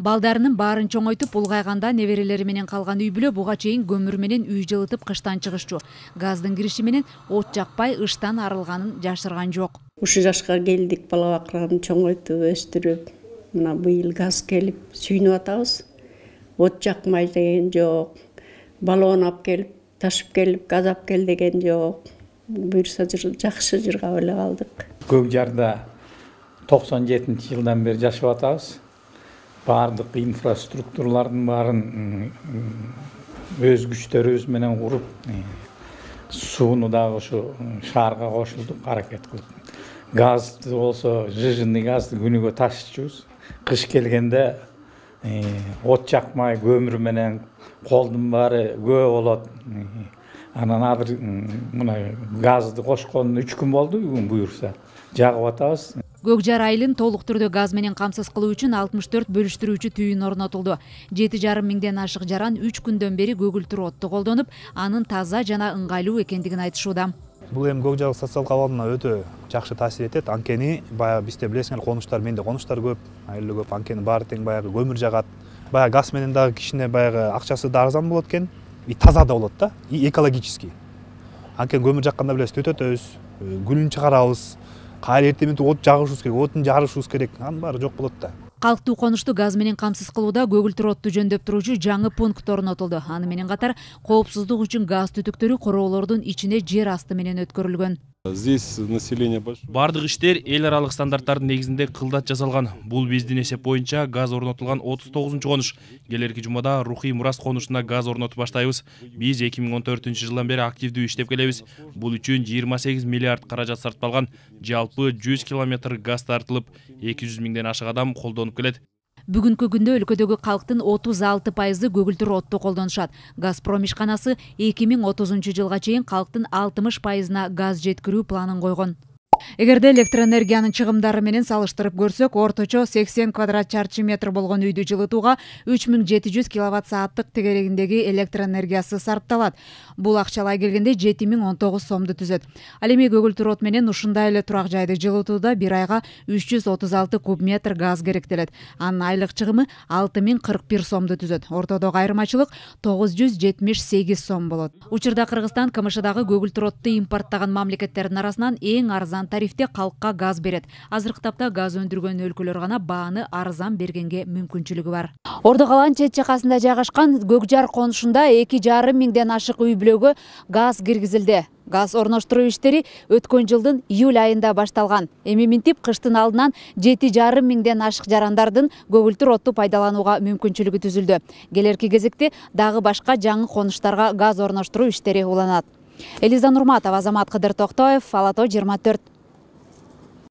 Балдарынын баарын чоңойтуп улгайганда неберелери менен калган үй бүлө буга чейин көмүр менен үй жылытып кыштан чыгышчу. Газдын кириши менен от жакпай ыштан арылганын жашырган жок. Ушу жашка келдик, бала бакырын чоңойтуп өстүрүп, мына быйыл газ келип сүйүнүп атабыз. От жакмай деген жок. Балон алып келип, ташып келип, газ алып кел деген жок. Буюрса жакшы жыргап эле калдык. Көкжарда 97-жылдан бери жашап атабыз. Бардык инфраструктуралардын баарын өз күчтөрүбүз менен куруп, сууну дагы ушу шаарга кошулдук, аракет кылып. Газды болсо, жыжынный газды күнүгө ташычубуз. Кыш келгенде от жакмай көмүр менен колдун баары көө болот. Анан азыр мына газды кошкон 3 күн болду, бүгүн буюрса жагып атабыз. Көкжар айылын толук түрдө газ менен камсыз кылуу үчүн 64 бөлүштүрүүчү түйүн орнотулду. 7,5 миңден ашык жаран 3 күндөн бери көгүлтүр отту колдонуп, анын таза жана ыңгайлуу экендигин айтышууда. Бул эми көкжар социалдык абалына өтө жакшы таасир этет. Анткени баягы бизде билесиңер конуштар, менде конуштар көп, айылы көп. Анткени баары тең баягы көмүр жагат. Баягы газ менен дагы кишине баягы акчасы да арзан болот экен, и таза да болот да, и экологический. Анткени көмүр жакканда билесиз, төтөтөбүз, күлүн чыгарабыз. Кайра эртең менен от жагышыбыз керек, отун жарышыбыз керек. Анын баары жок болот да. Калктуу конушту газ менен камсыз кылууда көгүлтүр отту жөндөп туруучу жаңы пункт орнотулду. Аны менен катар коопсуздук үчүн газ түтүктөрү короолордун ичине жер асты менен өткөрүлгөн. Здесь население большое. Бардык иштер эл аралык стандарттардын негизинде кылдат жасалган. Бул биздин эсеп боюнча газ орнотулган 39-конуш. Келерки жумада Рухий Мурас конушуна газ орнотуп баштайбыз. Биз 2014-жылдан бери активдүү иштеп келебиз. Бул үчүн 28 миллиард каражат сарпталган. Жалпы 100 километр газ тартылып, 200 миңден ашык адам колдонуп келет. Бүгүнкү күндө өлкөдөгү калктын 36% көгүлтүр отту колдонушат. Газпром ишканасы 2030-жылга чейин калктын 60%-на газ жеткирүү планын койгон. Эгерде электроэнергиянын чыгымдары менен салыштырып көрсөк, орточо 80 квадрат чарчы метр болгон үйдү жылытууга 3700 киловатт сааттык тегерегиндеги электроэнергиясы сарпталат. Бул акчалай келгенде 7019 сомду түзөт. Ал эми көгүлтүр от менен ушундай эле турак жайды жылытууда бир айга 336 куб метр газ керектелет. Анын айлык чыгымы 6041 сомду түзөт. Ортодогу айырмачылык 978 сом болот. Учурда Кыргызстан КМШдагы көгүлтүр отту импорттаган мамлекеттердин арасынан эң арзан тарифте калкка газ берет. Азыркы тапта газ өндүргөн өлкөлөр гана бааны арзан бергенге мүмкүнчүлүгү бар. Ордо каланын чет жакасында жайгашкан Көкжар конушунда 2,5 миңден ашык үй бүлөгө газ киргизилди. Газ орноштуруу иштери өткөн жылдын июль айында башталган. Эми минтип кыштын алдынан 7,5 миңден ашык жарандардын көгүлтүр отту пайдаланууга мүмкүнчүлүгү түзүлдү. Келерки кезекте дагы башка жаңы конуштарга газ орноштуруу иштери уланат. Элиза Нурматова, Азамат Кыдыр Токтоев, Ала Тоо 24.